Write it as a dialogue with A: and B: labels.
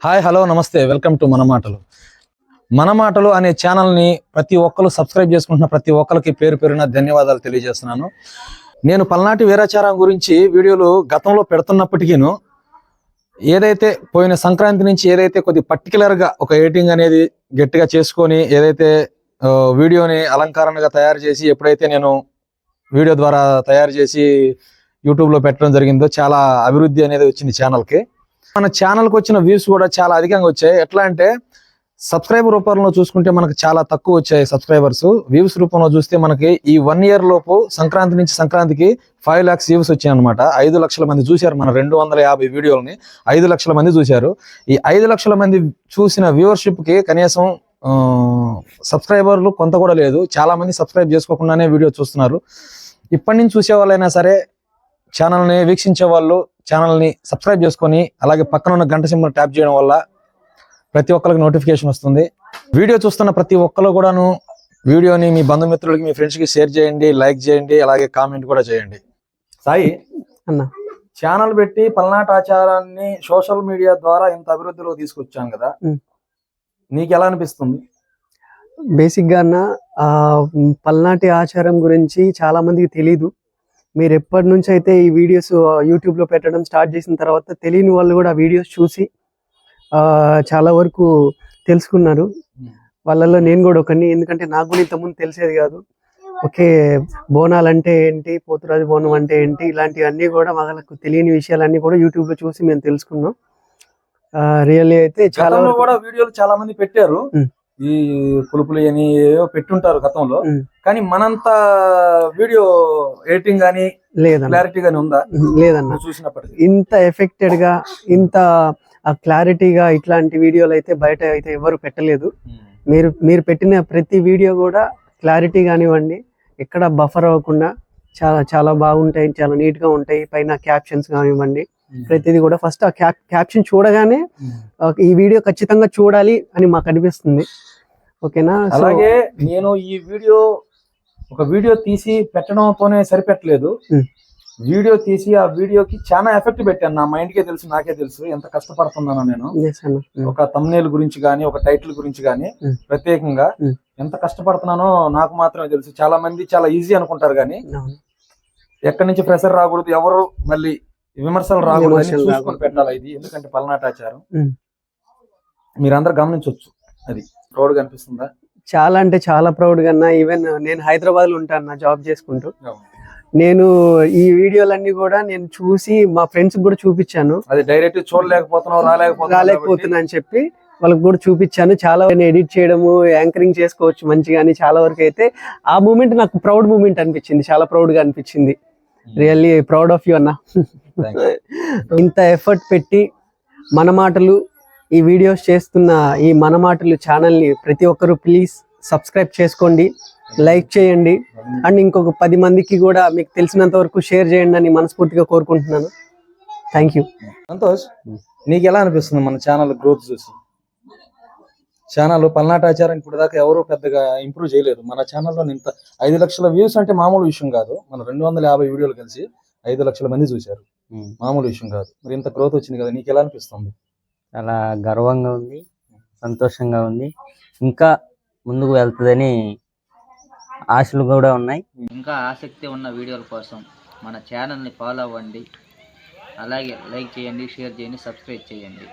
A: Hi hello నమస్తే welcome to మన మాటలు. మన మాటలు అనే ఛానల్ని ప్రతి ఒక్కరు సబ్స్క్రైబ్ చేసుకుంటున్న ప్రతి ఒక్కరికి పేరు పేరున ధన్యవాదాలు తెలియజేస్తున్నాను. నేను పల్నాటి వీరాచారం గురించి వీడియోలు గతంలో పెడుతున్నప్పటికీను ఏదైతే పోయిన సంక్రాంతి నుంచి ఏదైతే కొద్ది పర్టికులర్గా ఒక ఎడిటింగ్ అనేది గట్టిగా చేసుకొని ఏదైతే వీడియోని అలంకరణగా తయారు చేసి ఎప్పుడైతే నేను వీడియో ద్వారా తయారు చేసి యూట్యూబ్లో పెట్టడం జరిగిందో చాలా అభివృద్ధి అనేది వచ్చింది ఛానల్కి. మన ఛానల్కి వచ్చిన వ్యూస్ కూడా చాలా అధికంగా వచ్చాయి. ఎట్లా అంటే సబ్స్క్రైబర్ రూపంలో చూసుకుంటే మనకు చాలా తక్కువ వచ్చాయి సబ్స్క్రైబర్స్. వ్యూస్ రూపంలో చూస్తే మనకి ఈ 1 year లోపు సంక్రాంతి నుంచి సంక్రాంతికి 5 lakhs వ్యూస్ వచ్చాయి అనమాట. 5 లక్షల మంది చూశారు మన 250 వీడియోలని. 5 లక్షల మంది చూశారు. ఈ 5 లక్షల మంది చూసిన వ్యూవర్షిప్కి కనీసం సబ్స్క్రైబర్లు కొంత కూడా లేదు. చాలా మంది సబ్స్క్రైబ్ చేసుకోకుండానే వీడియో చూస్తున్నారు. ఇప్పటి నుంచి చూసే వాళ్ళైనా సరే ఛానల్ని వీక్షించే వాళ్ళు ఛానల్ని సబ్స్క్రైబ్ చేసుకొని అలాగే పక్కన ఉన్న గంట సింబల్ ట్యాప్ చేయడం వల్ల ప్రతి ఒక్కరికి నోటిఫికేషన్ వస్తుంది. వీడియో చూస్తున్న ప్రతి ఒక్కరు కూడాను వీడియోని మీ బంధుమిత్రులకి మీ ఫ్రెండ్స్కి షేర్ చేయండి, లైక్ చేయండి, అలాగే కామెంట్ కూడా చేయండి. సాయి
B: అన్న
A: ఛానల్ పెట్టి పల్నాటి ఆచారాన్ని సోషల్ మీడియా ద్వారా ఇంత అభివృద్ధిలో తీసుకొచ్చాం కదా, నీకు ఎలా అనిపిస్తుంది?
B: బేసిక్ గా అన్న పల్నాటి ఆచారం గురించి చాలా మందికి తెలీదు. మీరు ఎప్పటి నుంచి అయితే ఈ వీడియోస్ యూట్యూబ్ లో పెట్టడం స్టార్ట్ చేసిన తర్వాత తెలియని వాళ్ళు కూడా ఆ వీడియోస్ చూసి చాలా వరకు తెలుసుకున్నారు. వాళ్ళలో నేను కూడా ఒకని, ఎందుకంటే నాకు కూడా ఇంతకుముందు తెలిసేది కాదు. ఓకే, బోనాలు అంటే ఏంటి, పోతురాజు బోనం అంటే ఏంటి, ఇలాంటివన్నీ కూడా వాళ్ళకు తెలియని విషయాలన్నీ కూడా యూట్యూబ్ లో చూసి మేము తెలుసుకున్నాం. రియల్లీ అయితే చాలా
A: కూడా వీడియోలు చాలా మంది పెట్టారు, ఈ పులుపులు అని ఏవో పెట్టుంటారు గతంలో, కానీ మనంత వీడియో ఎడిటింగ్ గానీ
B: లేదన్న,
A: క్లారిటీ గానీ ఉందా?
B: లేదన్న.
A: చూసినప్పటికీ
B: ఇంత ఎఫెక్టెడ్ గా ఇంత క్లారిటీగా ఇట్లాంటి వీడియోలు అయితే బయట అయితే ఎవరు పెట్టలేదు. మీరు పెట్టిన ప్రతి వీడియో కూడా క్లారిటీ కానివ్వండి, ఎక్కడ బఫర్ అవ్వకుండా చాలా చాలా బాగుంటాయి, చాలా నీట్ గా ఉంటాయి. పైన క్యాప్షన్స్ కానివ్వండి, ప్రతిదీ కూడా ఫస్ట్ ఆ క్యాప్షన్ చూడగానే ఈ వీడియో ఖచ్చితంగా చూడాలి అని మాకు అనిపిస్తుంది. ఓకేనా?
A: అలాగే నేను ఈ వీడియో తీసి పెట్టడంతోనే సరిపెట్టలేదు. వీడియో తీసి ఆ వీడియోకి చాలా ఎఫెక్ట్ పెట్టాను. నా మైండ్కే తెలుసు, నాకే తెలుసు ఎంత కష్టపడుతున్నానో నేను. ఒక thumbnail గురించి గానీ, ఒక టైటిల్ గురించి గానీ ప్రత్యేకంగా ఎంత కష్టపడుతున్నానో నాకు మాత్రమే తెలుసు. చాలా మంది చాలా ఈజీ అనుకుంటారు కానీ ఎక్కడి నుంచి ప్రెషర్ రాకూడదు, ఎవరు మళ్ళీ విమర్శలు రాకూడదు అని చూసుకొని పెట్టాలి. ఇది ఎందుకంటే పల్నాటి ఆచారం మీరందరూ గమనించవచ్చు. అది ప్రౌడ్ గా అనిపిస్తుందా?
B: చాలా అంటే చాలా ప్రౌడ్ గా. ఈవెన్ నేను హైదరాబాద్ లో ఉంటాను నా జాబ్ చేసుకుంటూ. నేను ఈ వీడియోలన్నీ కూడా నేను చూసి మా ఫ్రెండ్స్ కూడా చూపించాను.
A: అది డైరెక్ట్ చూడలేకపోతున్నావు,
B: రాలేకపోతున్నా అని చెప్పి వాళ్ళకి కూడా చూపించాను. చాలా ఎడిట్ చేయడము, యాంకరింగ్ చేసుకోవచ్చు మంచిగా అని చాలా వరకు అయితే ఆ మూమెంట్ నాకు ప్రౌడ్ మూమెంట్ అనిపించింది, చాలా ప్రౌడ్ గా అనిపించింది. రియల్లీ ప్రౌడ్ ఆఫ్ యూ అన్న. ఇంత ఎఫర్ట్ పెట్టి మన మాటలు ఈ వీడియోస్ చేస్తున్న ఈ మన మాటలు ఛానల్ని ప్రతి ఒక్కరు ప్లీజ్ సబ్స్క్రైబ్ చేసుకోండి, లైక్ చేయండి, అండ్ ఇంకొక 10 మందికి కూడా మీకు తెలిసినంత వరకు షేర్ చేయండి అని మనస్ఫూర్తిగా కోరుకుంటున్నాను. Thank you.
A: సంతోష్, నీకు ఎలా అనిపిస్తుంది మన ఛానల్ గ్రోత్ చూసి? ఛానల్ పల్నాటి ఆచారం ఇప్పుడు దాకా ఎవరు పెద్దగా ఇంప్రూవ్ చేయలేదు. మన ఛానల్లో ఇంత 5 లక్షల వ్యూస్ అంటే మామూలు విషయం కాదు. మన 250 వీడియోలు కలిసి 5 లక్షల మంది చూశారు, మామూలు విషయం కాదు. మరి ఇంత గ్రోత్ వచ్చింది కదా, నీకు ఎలా అనిపిస్తుంది?
C: చాలా గర్వంగా ఉంది, సంతోషంగా ఉంది. ఇంకా ముందుకు వెళ్తుందని ఆశలు కూడా ఉన్నాయి.
D: ఇంకా ఆసక్తి ఉన్న వీడియోల కోసం మన ఛానల్ని ఫాలో అవ్వండి, అలాగే లైక్ చేయండి, షేర్ చేయండి, సబ్స్క్రైబ్ చేయండి.